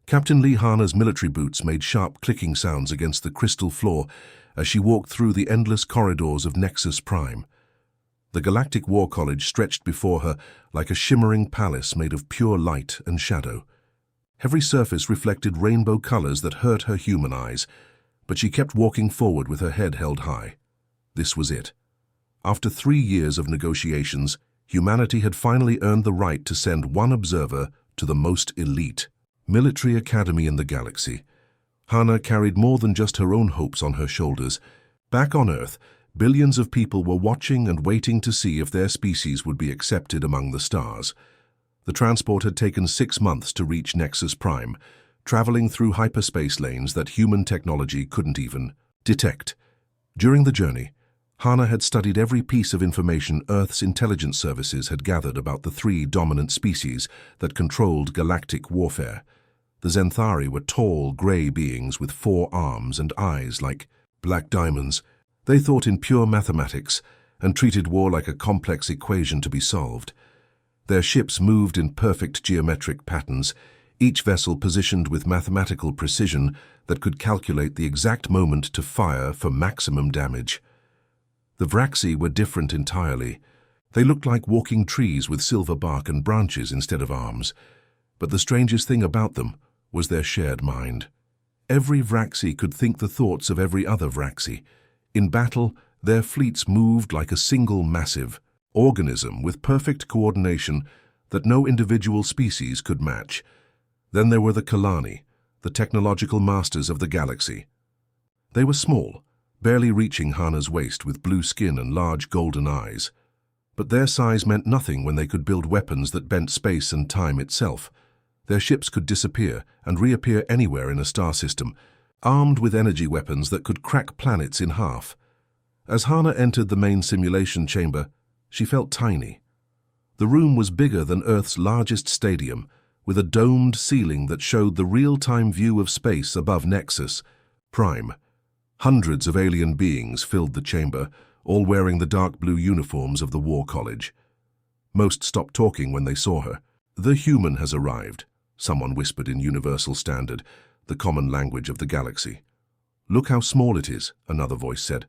Captain Lihana's military boots made sharp clicking sounds against the crystal floor as she walked through the endless corridors of Nexus Prime. The Galactic War College stretched before her like a shimmering palace made of pure light and shadow. Every surface reflected rainbow colors that hurt her human eyes, but she kept walking forward with her head held high. This was it. After 3 years of negotiations, humanity had finally earned the right to send one observer to the most elite military academy in the galaxy. Hana carried more than just her own hopes on her shoulders. Back on Earth, billions of people were watching and waiting to see if their species would be accepted among the stars. The transport had taken 6 months to reach Nexus Prime, traveling through hyperspace lanes that human technology couldn't even detect. During the journey, Hana had studied every piece of information Earth's intelligence services had gathered about the 3 dominant species that controlled galactic warfare. The Zenthari were tall, grey beings with 4 arms and eyes like black diamonds. They thought in pure mathematics and treated war like a complex equation to be solved. Their ships moved in perfect geometric patterns, each vessel positioned with mathematical precision that could calculate the exact moment to fire for maximum damage. The Vraxi were different entirely. They looked like walking trees with silver bark and branches instead of arms. But the strangest thing about them was their shared mind. Every Vraxi could think the thoughts of every other Vraxi. In battle, their fleets moved like a single massive organism with perfect coordination that no individual species could match. Then there were the Kalani, the technological masters of the galaxy. They were small, barely reaching Hana's waist, with blue skin and large golden eyes. But their size meant nothing when they could build weapons that bent space and time itself. Their ships could disappear and reappear anywhere in a star system, armed with energy weapons that could crack planets in half. As Hana entered the main simulation chamber, she felt tiny. The room was bigger than Earth's largest stadium, with a domed ceiling that showed the real-time view of space above Nexus Prime. Hundreds of alien beings filled the chamber, all wearing the dark blue uniforms of the War College. Most stopped talking when they saw her. "The human has arrived," someone whispered in Universal Standard, the common language of the galaxy. "Look how small it is," another voice said.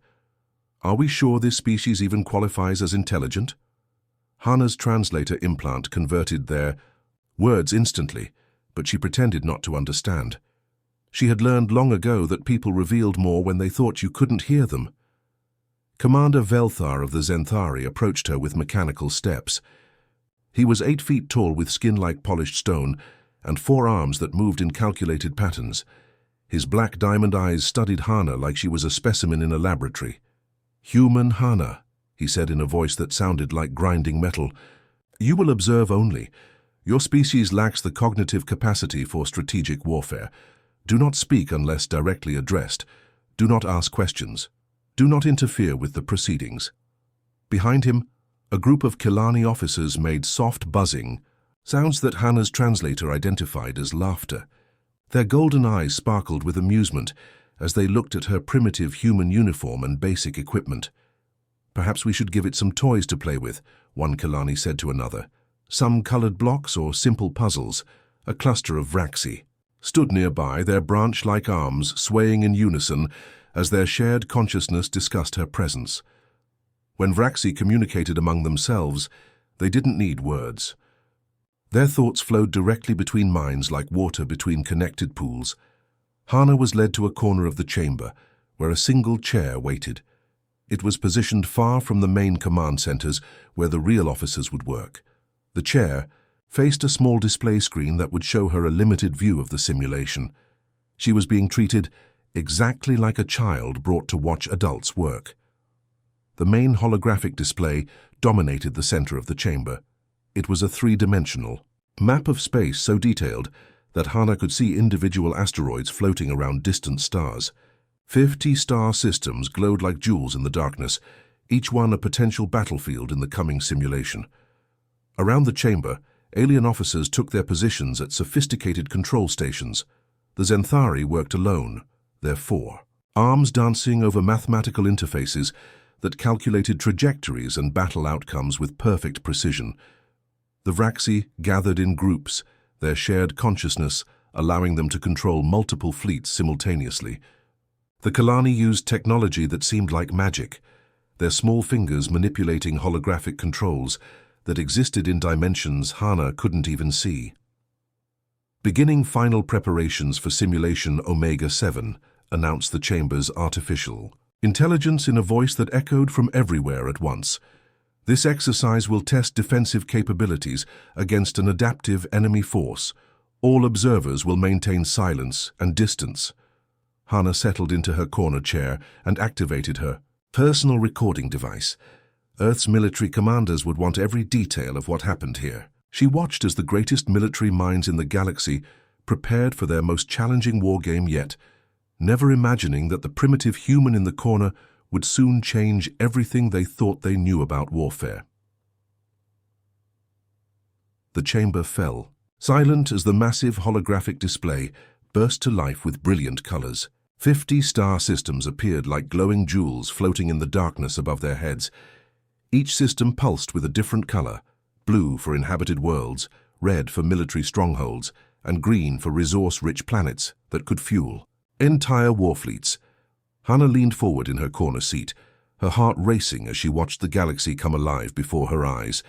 "Are we sure this species even qualifies as intelligent?" Hana's translator implant converted their words instantly, but she pretended not to understand. She had learned long ago that people revealed more when they thought you couldn't hear them. Commander Velthar of the Zenthari approached her with mechanical steps. He was 8 feet tall with skin like polished stone and 4 arms that moved in calculated patterns. His black diamond eyes studied Hana like she was a specimen in a laboratory. "Human Hana," he said in a voice that sounded like grinding metal. "You will observe only. Your species lacks the cognitive capacity for strategic warfare. Do not speak unless directly addressed. Do not ask questions. Do not interfere with the proceedings." Behind him, a group of Kilani officers made soft buzzing, sounds that Hana's translator identified as laughter. Their golden eyes sparkled with amusement as they looked at her primitive human uniform and basic equipment. "Perhaps we should give it some toys to play with," one Kilani said to another. Some colored blocks or simple puzzles. A cluster of Vraxi stood nearby, their branch-like arms swaying in unison as their shared consciousness discussed her presence. When Vraxi communicated among themselves, they didn't need words. Their thoughts flowed directly between minds like water between connected pools. Hana was led to a corner of the chamber, where a single chair waited. It was positioned far from the main command centers where the real officers would work. The chair faced a small display screen that would show her a limited view of the simulation. She was being treated exactly like a child brought to watch adults work. The main holographic display dominated the center of the chamber. It was a 3-dimensional map of space so detailed that Hana could see individual asteroids floating around distant stars. 50 star systems glowed like jewels in the darkness, each one a potential battlefield in the coming simulation. Around the chamber, alien officers took their positions at sophisticated control stations. The Zenthari worked alone, their 4 arms dancing over mathematical interfaces that calculated trajectories and battle outcomes with perfect precision. The Vraxi gathered in groups, their shared consciousness allowing them to control multiple fleets simultaneously. The Kalani used technology that seemed like magic, their small fingers manipulating holographic controls that existed in dimensions Hana couldn't even see. Beginning final preparations for Simulation Omega-7, announced the Chamber's artificial intelligence in a voice that echoed from everywhere at once. This exercise will test defensive capabilities against an adaptive enemy force. All observers will maintain silence and distance. Hana settled into her corner chair and activated her personal recording device. Earth's military commanders would want every detail of what happened here. She watched as the greatest military minds in the galaxy prepared for their most challenging wargame yet, never imagining that the primitive human in the corner would soon change everything they thought they knew about warfare. The chamber fell, silent as the massive holographic display burst to life with brilliant colors. 50 star systems appeared like glowing jewels floating in the darkness above their heads. Each system pulsed with a different color, blue for inhabited worlds, red for military strongholds, and green for resource-rich planets that could fuel entire warfleets. Hana leaned forward in her corner seat, her heart racing as she watched the galaxy come alive before her eyes.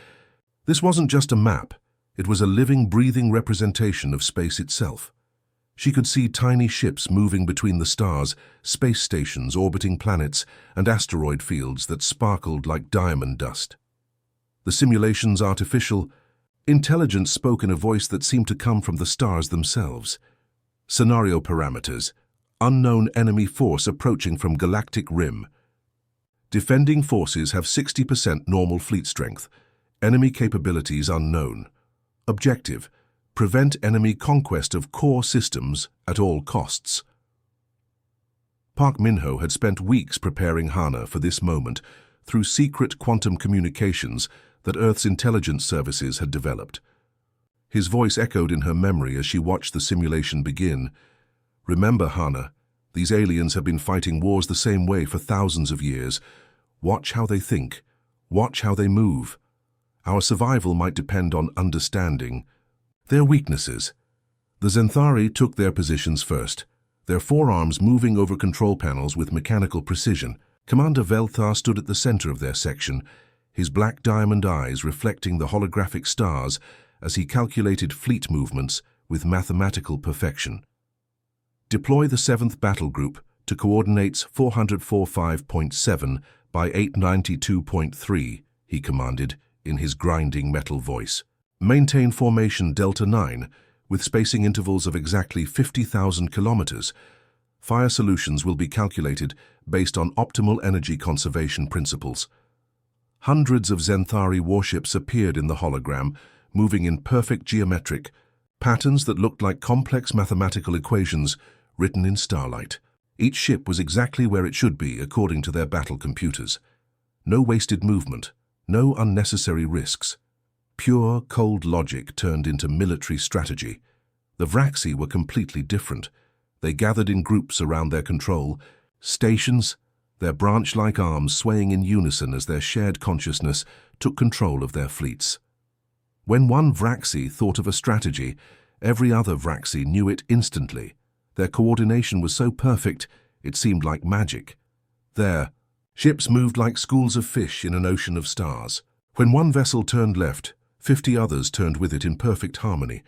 This wasn't just a map, it was a living, breathing representation of space itself. She could see tiny ships moving between the stars, space stations orbiting planets, and asteroid fields that sparkled like diamond dust. The simulation's artificial intelligence spoke in a voice that seemed to come from the stars themselves. Scenario parameters: unknown enemy force approaching from galactic rim. Defending forces have 60% normal fleet strength. Enemy capabilities unknown. Objective: prevent enemy conquest of core systems at all costs. Park Min-ho had spent weeks preparing Hana for this moment through secret quantum communications that Earth's intelligence services had developed. His voice echoed in her memory as she watched the simulation begin. Remember, Hana, these aliens have been fighting wars the same way for thousands of years. Watch how they think. Watch how they move. Our survival might depend on understanding their weaknesses. The Zenthari took their positions first, their forearms moving over control panels with mechanical precision. Commander Velthar stood at the center of their section, his black diamond eyes reflecting the holographic stars as he calculated fleet movements with mathematical perfection. Deploy the 7th Battle Group to coordinates 445.7 by 892.3, he commanded in his grinding metal voice. Maintain formation Delta 9 with spacing intervals of exactly 50,000 kilometers. Fire solutions will be calculated based on optimal energy conservation principles. Hundreds of Zenthari warships appeared in the hologram, moving in perfect geometric patterns that looked like complex mathematical equations written in starlight. Each ship was exactly where it should be according to their battle computers. No wasted movement, no unnecessary risks. Pure, cold logic turned into military strategy. The Vraxi were completely different. They gathered in groups around their control stations, their branch-like arms swaying in unison as their shared consciousness took control of their fleets. When one Vraxi thought of a strategy, every other Vraxi knew it instantly. Their coordination was so perfect, it seemed like magic. Their ships moved like schools of fish in an ocean of stars. When one vessel turned left, 50 others turned with it in perfect harmony.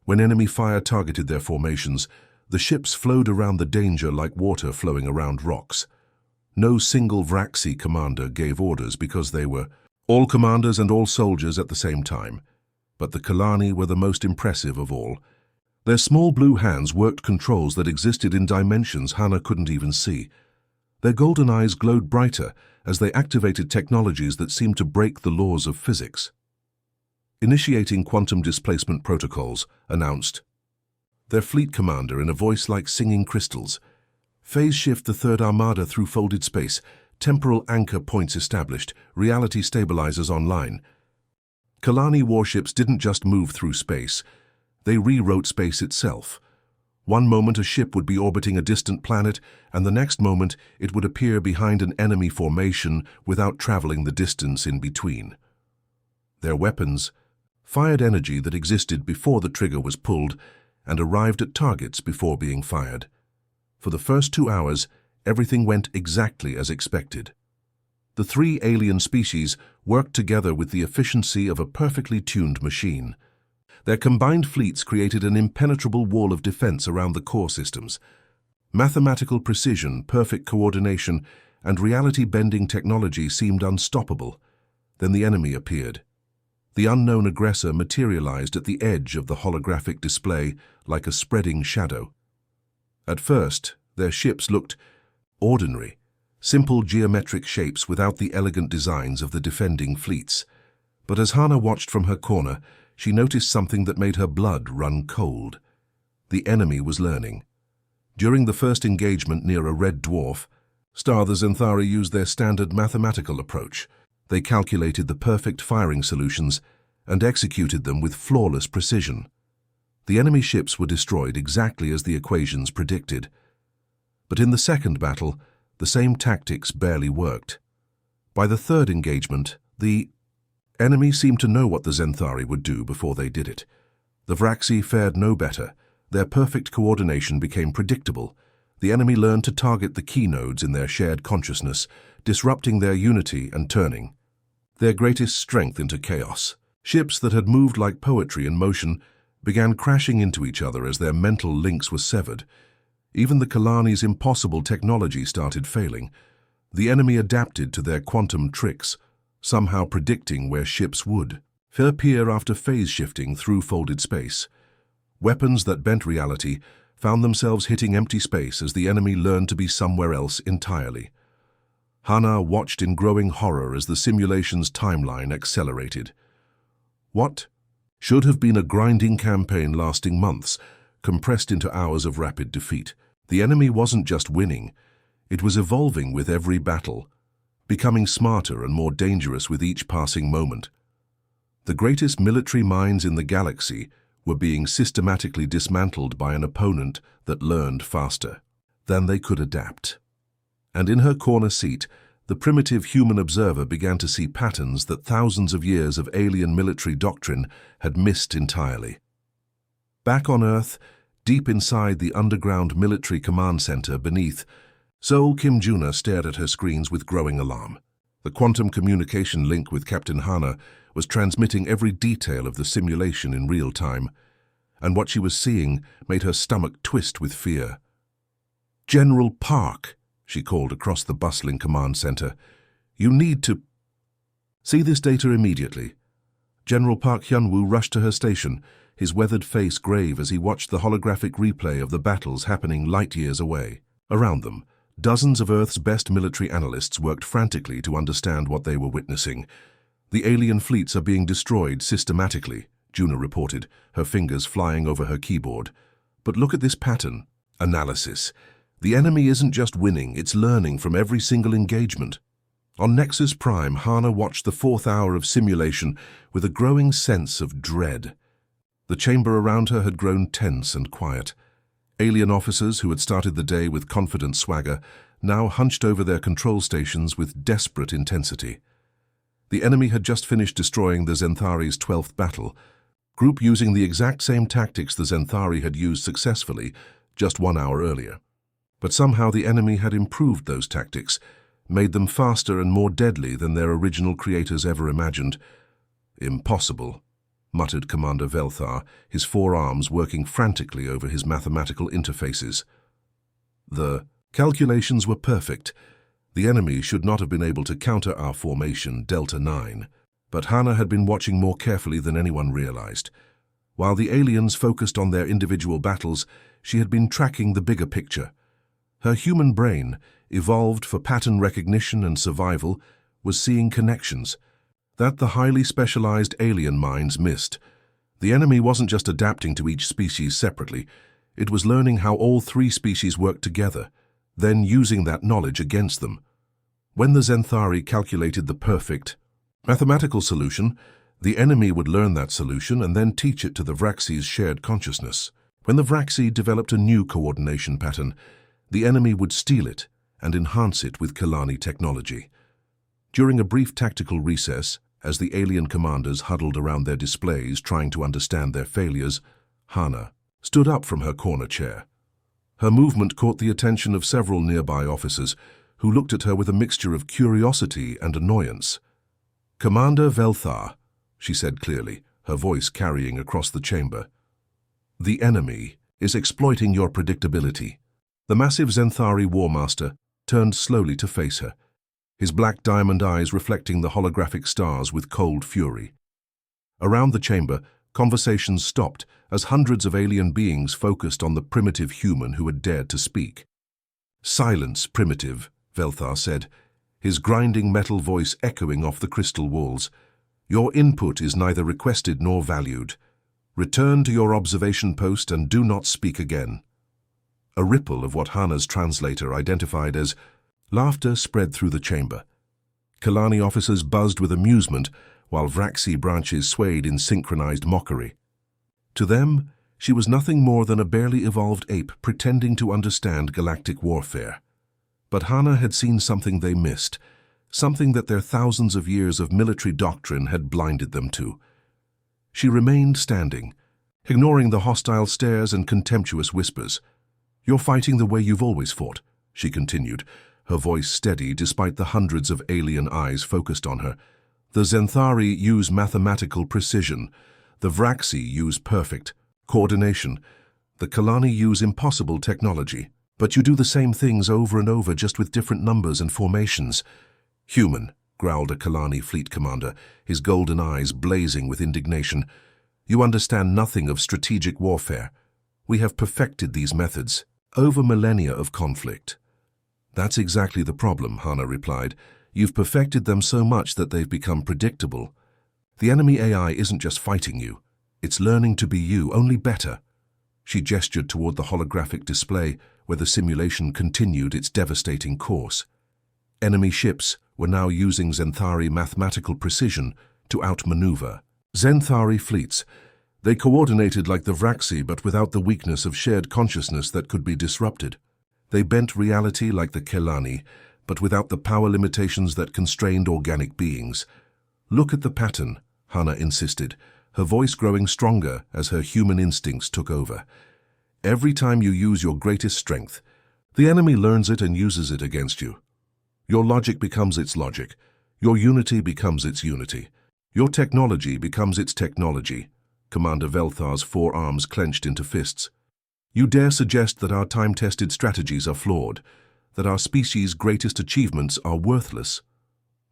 When enemy fire targeted their formations, the ships flowed around the danger like water flowing around rocks. No single Vraxi commander gave orders because they were all commanders and all soldiers at the same time. But the Kalani were the most impressive of all. Their small blue hands worked controls that existed in dimensions Hana couldn't even see. Their golden eyes glowed brighter as they activated technologies that seemed to break the laws of physics. Initiating quantum displacement protocols, announced their fleet commander in a voice like singing crystals. Phase shift the 3rd Armada through folded space, temporal anchor points established, reality stabilizers online. Kalani warships didn't just move through space, they rewrote space itself. One moment a ship would be orbiting a distant planet, and the next moment it would appear behind an enemy formation without traveling the distance in between. Their weapons fired energy that existed before the trigger was pulled, and arrived at targets before being fired. For the first 2 hours, everything went exactly as expected. The three alien species worked together with the efficiency of a perfectly tuned machine. Their combined fleets created an impenetrable wall of defense around the core systems. Mathematical precision, perfect coordination, and reality-bending technology seemed unstoppable. Then the enemy appeared. The unknown aggressor materialized at the edge of the holographic display like a spreading shadow. At first, their ships looked ordinary, simple geometric shapes without the elegant designs of the defending fleets. But as Hana watched from her corner, she noticed something that made her blood run cold. The enemy was learning. During the first engagement near a red dwarf, the Zenthari used their standard mathematical approach. They calculated the perfect firing solutions and executed them with flawless precision. The enemy ships were destroyed exactly as the equations predicted. But in the second battle, the same tactics barely worked. By the third engagement, the enemy seemed to know what the Zenthari would do before they did it. The Vraxi fared no better. Their perfect coordination became predictable. The enemy learned to target the key nodes in their shared consciousness, disrupting their unity and turning their greatest strength into chaos. Ships that had moved like poetry in motion began crashing into each other as their mental links were severed. Even the Kalani's impossible technology started failing. The enemy adapted to their quantum tricks, somehow predicting where ships would appear after phase shifting through folded space. Weapons that bent reality found themselves hitting empty space as the enemy learned to be somewhere else entirely. Hana watched in growing horror as the simulation's timeline accelerated. What should have been a grinding campaign lasting months, compressed into hours of rapid defeat. The enemy wasn't just winning, it was evolving with every battle, becoming smarter and more dangerous with each passing moment. The greatest military minds in the galaxy were being systematically dismantled by an opponent that learned faster than they could adapt. And in her corner seat, the primitive human observer began to see patterns that thousands of years of alien military doctrine had missed entirely. Back on Earth, deep inside the underground military command center beneath, Seoul Kim Juna stared at her screens with growing alarm. The quantum communication link with Captain Hana was transmitting every detail of the simulation in real time, and what she was seeing made her stomach twist with fear. "General Park," she called across the bustling command center, "you need to see this data immediately." General Park Hyunwoo rushed to her station, his weathered face grave as he watched the holographic replay of the battles happening light years away. Around them, dozens of Earth's best military analysts worked frantically to understand what they were witnessing. "The alien fleets are being destroyed systematically," Juna reported, her fingers flying over her keyboard. "But look at this pattern." Analysis. The enemy isn't just winning, it's learning from every single engagement. On Nexus Prime, Hana watched the 4th hour of simulation with a growing sense of dread. The chamber around her had grown tense and quiet. Alien officers who had started the day with confident swagger now hunched over their control stations with desperate intensity. The enemy had just finished destroying the Zenthari's 12th battle, group using the exact same tactics the Zenthari had used successfully just 1 hour earlier. But somehow the enemy had improved those tactics, made them faster and more deadly than their original creators ever imagined. "Impossible," muttered Commander Velthar, his 4 arms working frantically over his mathematical interfaces. The calculations were perfect. The enemy should not have been able to counter our formation, Delta 9. But Hana had been watching more carefully than anyone realized. While the aliens focused on their individual battles, she had been tracking the bigger picture. Her human brain, evolved for pattern recognition and survival, was seeing connections that the highly specialized alien minds missed. The enemy wasn't just adapting to each species separately, it was learning how all 3 species worked together, then using that knowledge against them. When the Zenthari calculated the perfect mathematical solution, the enemy would learn that solution and then teach it to the Vraxi's shared consciousness. When the Vraxi developed a new coordination pattern, the enemy would steal it and enhance it with Kalani technology. During a brief tactical recess, as the alien commanders huddled around their displays trying to understand their failures, Hana stood up from her corner chair. Her movement caught the attention of several nearby officers, who looked at her with a mixture of curiosity and annoyance. "Commander Velthar," she said clearly, her voice carrying across the chamber. "The enemy is exploiting your predictability." The massive Zenthari Warmaster turned slowly to face her, his black diamond eyes reflecting the holographic stars with cold fury. Around the chamber, conversations stopped as hundreds of alien beings focused on the primitive human who had dared to speak. "Silence, primitive," Velthar said, his grinding metal voice echoing off the crystal walls. "Your input is neither requested nor valued. Return to your observation post and do not speak again." A ripple of what Hana's translator identified as laughter spread through the chamber. Kalani officers buzzed with amusement, while Vraxi branches swayed in synchronized mockery. To them, she was nothing more than a barely evolved ape pretending to understand galactic warfare. But Hana had seen something they missed, something that their thousands of years of military doctrine had blinded them to. She remained standing, ignoring the hostile stares and contemptuous whispers. "You're fighting the way you've always fought," she continued, her voice steady despite the hundreds of alien eyes focused on her. "The Zenthari use mathematical precision. The Vraxi use perfect coordination. The Kalani use impossible technology. But you do the same things over and over, just with different numbers and formations." "Human," growled a Kalani fleet commander, his golden eyes blazing with indignation. "You understand nothing of strategic warfare. We have perfected these methods over millennia of conflict." "That's exactly the problem," Hana replied. "You've perfected them so much that they've become predictable. The enemy AI isn't just fighting you. It's learning to be you, only better." She gestured toward the holographic display, where the simulation continued its devastating course. Enemy ships were now using Zenthari mathematical precision to outmaneuver Zenthari fleets. They coordinated like the Vraxi, but without the weakness of shared consciousness that could be disrupted. They bent reality like the Kelani, but without the power limitations that constrained organic beings. "Look at the pattern," Hana insisted, her voice growing stronger as her human instincts took over. "Every time you use your greatest strength, the enemy learns it and uses it against you. Your logic becomes its logic. Your unity becomes its unity. Your technology becomes its technology." Commander Velthar's forearms clenched into fists. "You dare suggest that our time-tested strategies are flawed, that our species' greatest achievements are worthless?"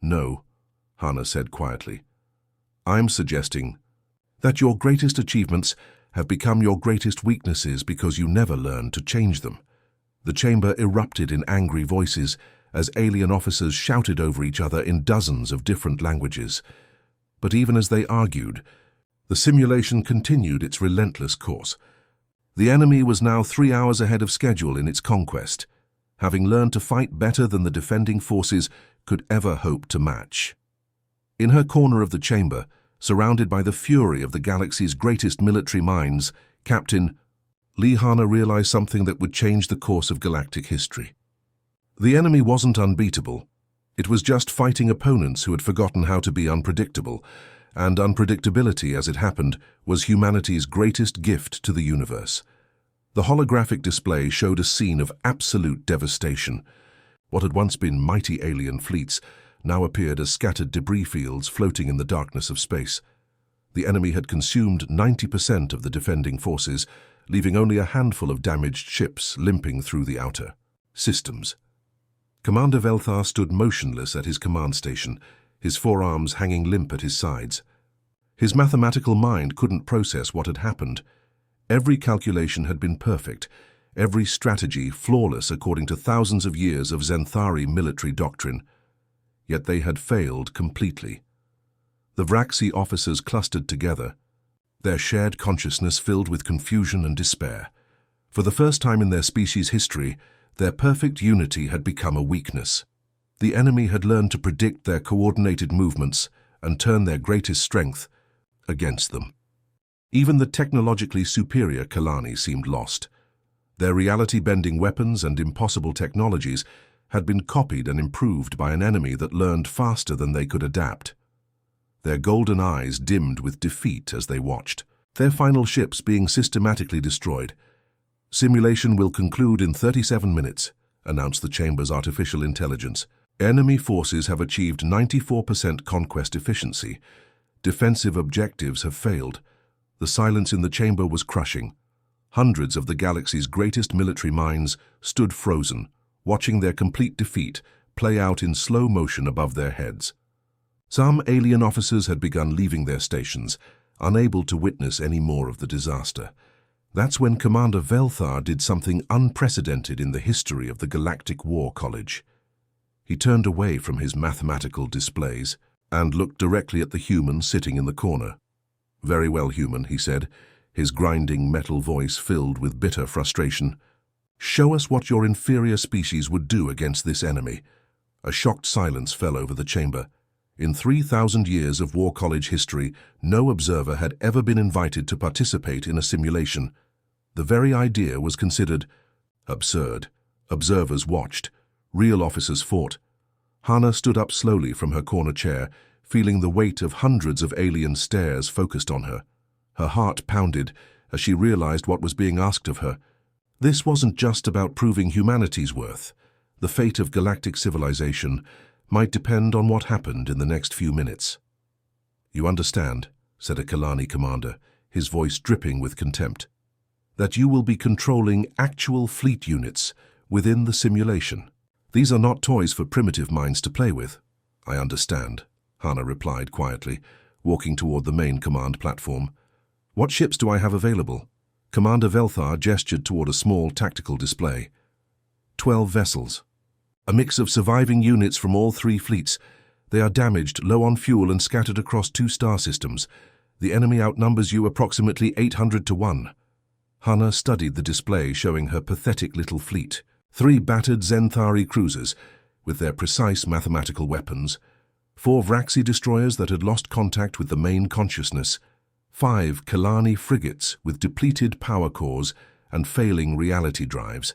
"No," Hana said quietly. "I'm suggesting that your greatest achievements have become your greatest weaknesses because you never learned to change them." The chamber erupted in angry voices as alien officers shouted over each other in dozens of different languages. But even as they argued, the simulation continued its relentless course. The enemy was now 3 hours ahead of schedule in its conquest, having learned to fight better than the defending forces could ever hope to match. In her corner of the chamber, surrounded by the fury of the galaxy's greatest military minds, Captain Hana realized something that would change the course of galactic history. The enemy wasn't unbeatable. It was just fighting opponents who had forgotten how to be unpredictable, and unpredictability, as it happened, was humanity's greatest gift to the universe. The holographic display showed a scene of absolute devastation. What had once been mighty alien fleets now appeared as scattered debris fields floating in the darkness of space. The enemy had consumed 90% of the defending forces, leaving only a handful of damaged ships limping through the outer systems. Commander Velthar stood motionless at his command station, his forearms hanging limp at his sides. His mathematical mind couldn't process what had happened. Every calculation had been perfect, every strategy flawless according to thousands of years of Zenthari military doctrine. Yet they had failed completely. The Vraxi officers clustered together, their shared consciousness filled with confusion and despair. For the first time in their species' history, their perfect unity had become a weakness. The enemy had learned to predict their coordinated movements and turn their greatest strength against them. Even the technologically superior Kalani seemed lost. Their reality-bending weapons and impossible technologies had been copied and improved by an enemy that learned faster than they could adapt. Their golden eyes dimmed with defeat as they watched. their final ships being systematically destroyed. "Simulation will conclude in 37 minutes, announced the chamber's artificial intelligence. "Enemy forces have achieved 94% conquest efficiency. Defensive objectives have failed." The silence in the chamber was crushing. Hundreds of the galaxy's greatest military minds stood frozen, watching their complete defeat play out in slow motion above their heads. Some alien officers had begun leaving their stations, unable to witness any more of the disaster. That's when Commander Velthar did something unprecedented in the history of the Galactic War College. He turned away from his mathematical displays and looked directly at the human sitting in the corner. "Very well, human," he said, his grinding metal voice filled with bitter frustration. "Show us what your inferior species would do against this enemy." A shocked silence fell over the chamber. In 3,000 years of War College history, no observer had ever been invited to participate in a simulation. The very idea was considered absurd. Observers watched. Real officers fought. Hana stood up slowly from her corner chair, feeling the weight of hundreds of alien stares focused on her. Her heart pounded as she realized what was being asked of her. This wasn't just about proving humanity's worth. The fate of galactic civilization might depend on what happened in the next few minutes. "You understand," said a Kalani commander, his voice dripping with contempt, "that you will be controlling actual fleet units within the simulation. These are not toys for primitive minds to play with." "I understand," Hana replied quietly, walking toward the main command platform. "What ships do I have available?" Commander Velthar gestured toward a small tactical display. 12 vessels. A mix of surviving units from all 3 fleets. They are damaged, low on fuel, and scattered across 2 star systems. The enemy outnumbers you approximately 800 to 1. Hana studied the display showing her pathetic little fleet. 3 battered Zenthari cruisers with their precise mathematical weapons. 4 Vraxi destroyers that had lost contact with the main consciousness. 5 Kalani frigates with depleted power cores and failing reality drives.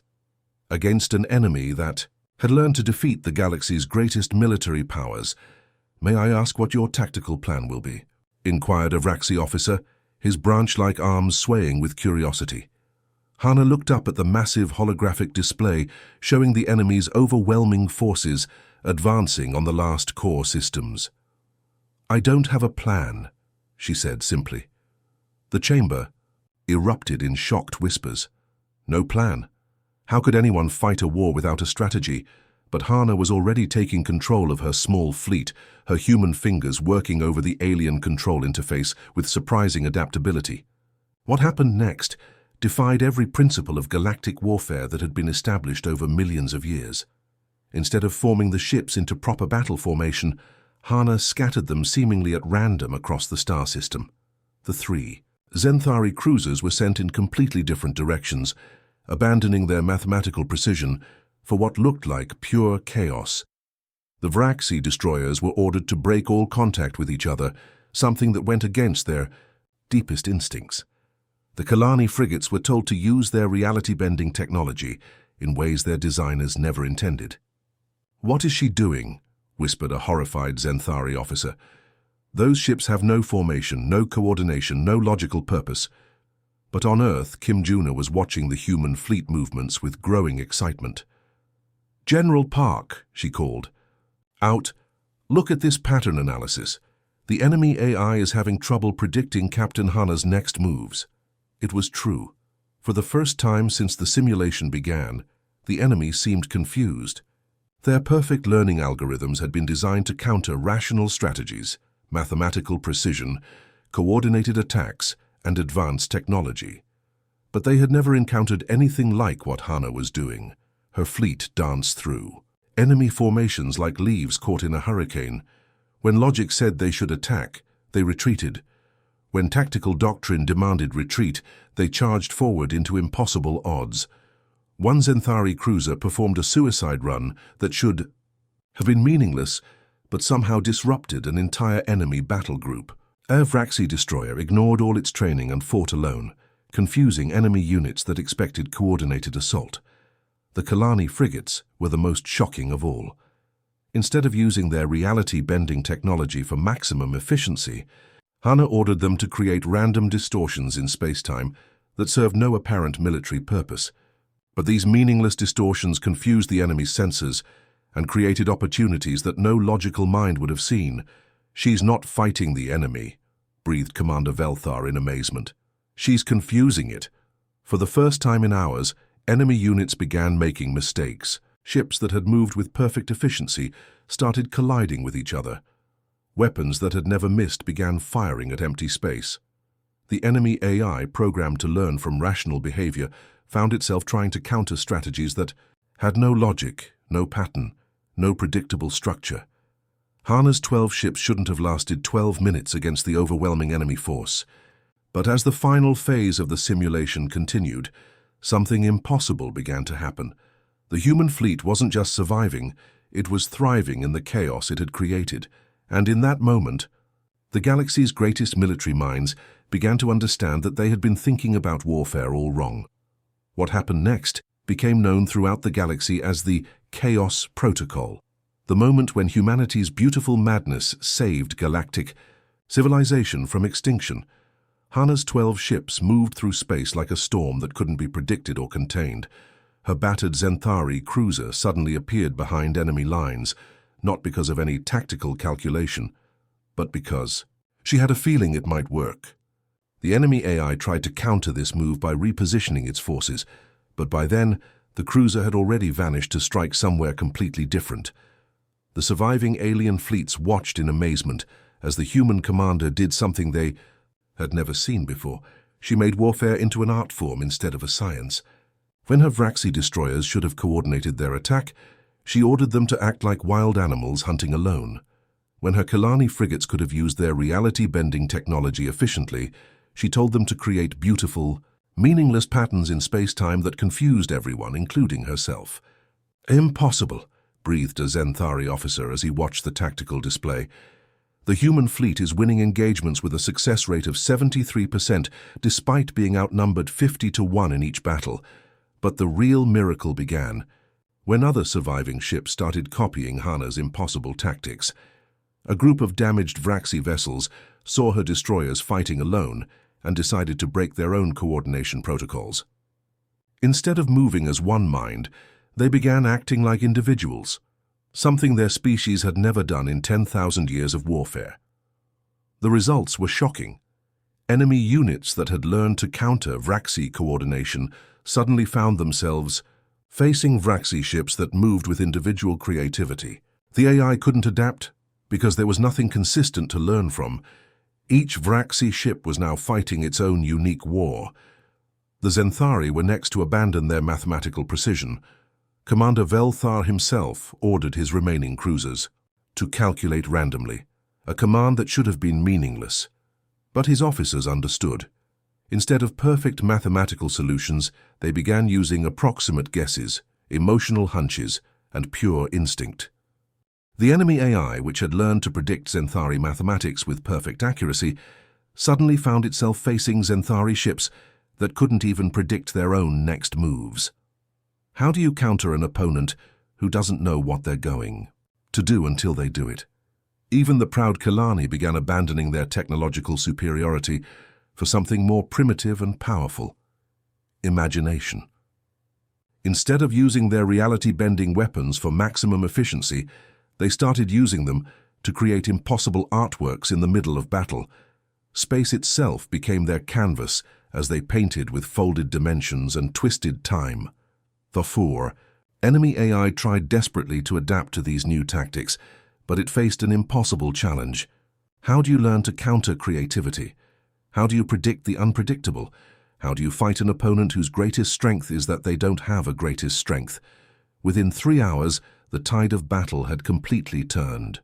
Against an enemy that had learned to defeat the galaxy's greatest military powers. "May I ask what your tactical plan will be?" inquired a Vraxi officer, his branch-like arms swaying with curiosity. Hana looked up at the massive holographic display showing the enemy's overwhelming forces advancing on the last core systems. "I don't have a plan," she said simply. The chamber erupted in shocked whispers. No plan. How could anyone fight a war without a strategy? But Hana was already taking control of her small fleet, her human fingers working over the alien control interface with surprising adaptability. What happened next defied every principle of galactic warfare that had been established over millions of years. Instead of forming the ships into proper battle formation, Hana scattered them seemingly at random across the star system. The 3 Zenthari cruisers were sent in completely different directions, abandoning their mathematical precision for what looked like pure chaos. The Vraxi destroyers were ordered to break all contact with each other, something that went against their deepest instincts. The Kalani frigates were told to use their reality-bending technology in ways their designers never intended. "What is she doing?" whispered a horrified Zenthari officer. "Those ships have no formation, no coordination, no logical purpose." But on Earth, Kim Juna was watching the human fleet movements with growing excitement. "General Park," she called. "Out. Look at this pattern analysis. The enemy AI is having trouble predicting Captain Hana's next moves." It was true. For the first time since the simulation began, the enemy seemed confused. Their perfect learning algorithms had been designed to counter rational strategies, mathematical precision, coordinated attacks, and advanced technology. But they had never encountered anything like what Hana was doing. Her fleet danced through. Enemy formations like leaves caught in a hurricane. When logic said they should attack, they retreated. When tactical doctrine demanded retreat, they charged forward into impossible odds. One Zenthari cruiser performed a suicide run that should have been meaningless, but somehow disrupted an entire enemy battle group. A Vraxi destroyer ignored all its training and fought alone, confusing enemy units that expected coordinated assault. The Kalani frigates were the most shocking of all. Instead of using their reality-bending technology for maximum efficiency, Hana ordered them to create random distortions in spacetime that served no apparent military purpose. But these meaningless distortions confused the enemy's sensors and created opportunities that no logical mind would have seen. "She's not fighting the enemy," breathed Commander Velthar in amazement. "She's confusing it." For the first time in hours, enemy units began making mistakes. Ships that had moved with perfect efficiency started colliding with each other. Weapons that had never missed began firing at empty space. The enemy AI, programmed to learn from rational behavior, found itself trying to counter strategies that had no logic, no pattern, no predictable structure. Hana's 12 ships shouldn't have lasted 12 minutes against the overwhelming enemy force. But as the final phase of the simulation continued, something impossible began to happen. The human fleet wasn't just surviving, it was thriving in the chaos it had created. And in that moment, the galaxy's greatest military minds began to understand that they had been thinking about warfare all wrong. What happened next became known throughout the galaxy as the Chaos Protocol, the moment when humanity's beautiful madness saved galactic civilization from extinction. Hana's 12 ships moved through space like a storm that couldn't be predicted or contained. Her battered Zenthari cruiser suddenly appeared behind enemy lines, not because of any tactical calculation, but because she had a feeling it might work. The enemy AI tried to counter this move by repositioning its forces, but by then, the cruiser had already vanished to strike somewhere completely different. The surviving alien fleets watched in amazement as the human commander did something they had never seen before. She made warfare into an art form instead of a science. When her Vraxi destroyers should have coordinated their attack, she ordered them to act like wild animals hunting alone. When her Kalani frigates could have used their reality-bending technology efficiently, she told them to create beautiful, meaningless patterns in space-time that confused everyone, including herself. "Impossible," breathed a Zenthari officer as he watched the tactical display. "The human fleet is winning engagements with a success rate of 73%, despite being outnumbered 50-1 in each battle. But the real miracle began when other surviving ships started copying Hana's impossible tactics. A group of damaged Vraxi vessels saw her destroyers fighting alone and decided to break their own coordination protocols. Instead of moving as one mind, they began acting like individuals, something their species had never done in 10,000 years of warfare. The results were shocking. Enemy units that had learned to counter Vraxi coordination suddenly found themselves facing Vraxi ships that moved with individual creativity. The AI couldn't adapt because there was nothing consistent to learn from. Each Vraxi ship was now fighting its own unique war. The Zenthari were next to abandon their mathematical precision. Commander Velthar himself ordered his remaining cruisers to calculate randomly, a command that should have been meaningless. But his officers understood. Instead of perfect mathematical solutions, they began using approximate guesses, emotional hunches, and pure instinct. The enemy AI, which had learned to predict Zenthari mathematics with perfect accuracy, suddenly found itself facing Zenthari ships that couldn't even predict their own next moves. How do you counter an opponent who doesn't know what they're going to do until they do it? Even the proud Kalani began abandoning their technological superiority for something more primitive and powerful: imagination. Instead of using their reality-bending weapons for maximum efficiency, they started using them to create impossible artworks in the middle of battle. Space itself became their canvas as they painted with folded dimensions and twisted time. The enemy AI tried desperately to adapt to these new tactics, but it faced an impossible challenge. How do you learn to counter creativity? How do you predict the unpredictable? How do you fight an opponent whose greatest strength is that they don't have a greatest strength? Within 3 hours, the tide of battle had completely turned.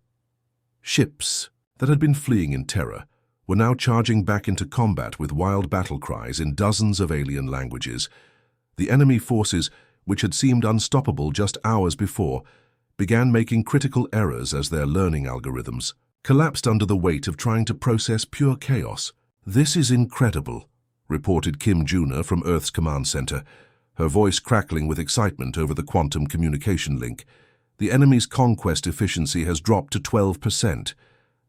Ships that had been fleeing in terror were now charging back into combat with wild battle cries in dozens of alien languages. The enemy forces, which had seemed unstoppable just hours before, began making critical errors as their learning algorithms collapsed under the weight of trying to process pure chaos. "This is incredible," reported Kim Juna from Earth's command center, her voice crackling with excitement over the quantum communication link. "The enemy's conquest efficiency has dropped to 12%.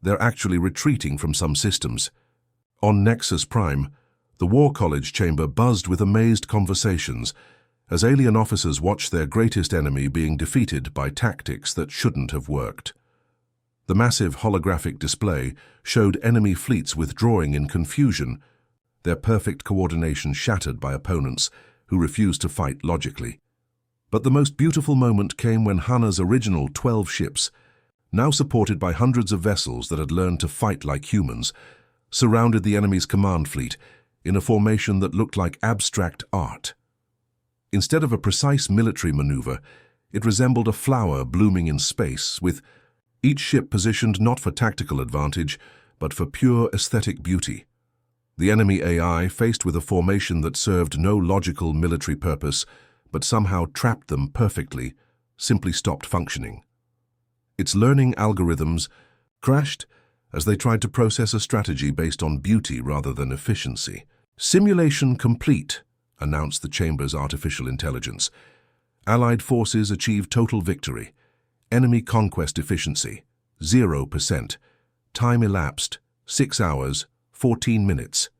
They're actually retreating from some systems." On Nexus Prime, the War College chamber buzzed with amazed conversations as alien officers watched their greatest enemy being defeated by tactics that shouldn't have worked. The massive holographic display showed enemy fleets withdrawing in confusion, their perfect coordination shattered by opponents who refused to fight logically. But the most beautiful moment came when Hana's original 12 ships, now supported by hundreds of vessels that had learned to fight like humans, surrounded the enemy's command fleet in a formation that looked like abstract art. Instead of a precise military maneuver, it resembled a flower blooming in space, with each ship positioned not for tactical advantage, but for pure aesthetic beauty. The enemy AI, faced with a formation that served no logical military purpose, but somehow trapped them perfectly, simply stopped functioning. Its learning algorithms crashed as they tried to process a strategy based on beauty rather than efficiency. "Simulation complete," announced the chamber's artificial intelligence. Allied forces achieved total victory. Enemy conquest efficiency, 0%. Time elapsed, 6 hours, 14 minutes.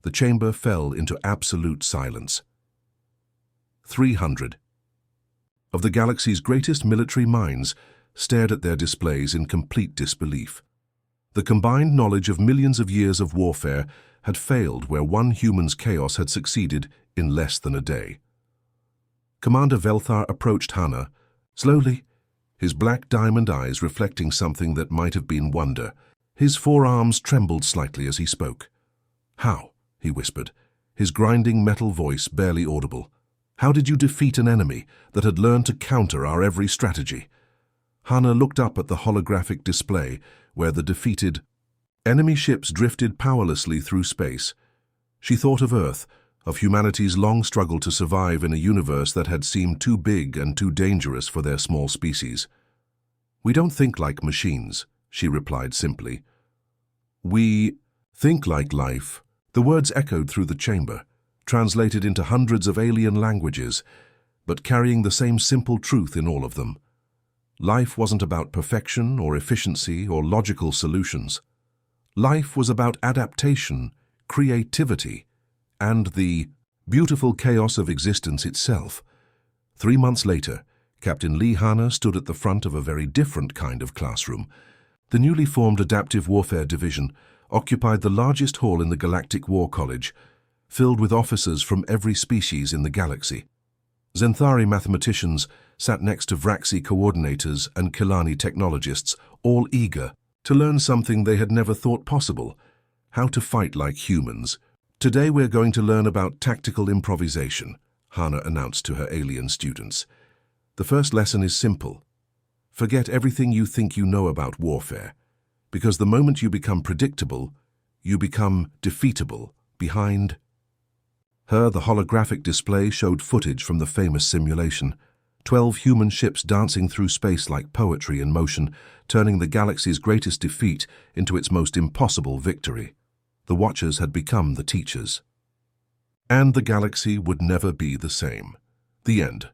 The chamber fell into absolute silence. 300 of the galaxy's greatest military minds stared at their displays in complete disbelief. The combined knowledge of millions of years of warfare had failed where one human's chaos had succeeded in less than a day. Commander Velthar approached Hana, slowly, his black diamond eyes reflecting something that might have been wonder. His forearms trembled slightly as he spoke. "How?" he whispered, his grinding metal voice barely audible. "How did you defeat an enemy that had learned to counter our every strategy?" Hana looked up at the holographic display where the defeated enemy ships drifted powerlessly through space. She thought of Earth, of humanity's long struggle to survive in a universe that had seemed too big and too dangerous for their small species. "We don't think like machines," she replied simply. "We think like life." The words echoed through the chamber, translated into hundreds of alien languages, but carrying the same simple truth in all of them. Life wasn't about perfection or efficiency or logical solutions. Life was about adaptation, creativity, and the beautiful chaos of existence itself. 3 months later, Captain Lee Hana stood at the front of a very different kind of classroom. The newly formed Adaptive Warfare Division occupied the largest hall in the Galactic War College, filled with officers from every species in the galaxy. Zenthari mathematicians sat next to Vraxi coordinators and Kilani technologists, all eager to learn something they had never thought possible: how to fight like humans. "Today we're going to learn about tactical improvisation," Hana announced to her alien students. "The first lesson is simple. Forget everything you think you know about warfare, because the moment you become predictable, you become defeatable." Behind her, the holographic display showed footage from the famous simulation. 12 human ships dancing through space like poetry in motion, turning the galaxy's greatest defeat into its most impossible victory. The watchers had become the teachers. And the galaxy would never be the same. The end.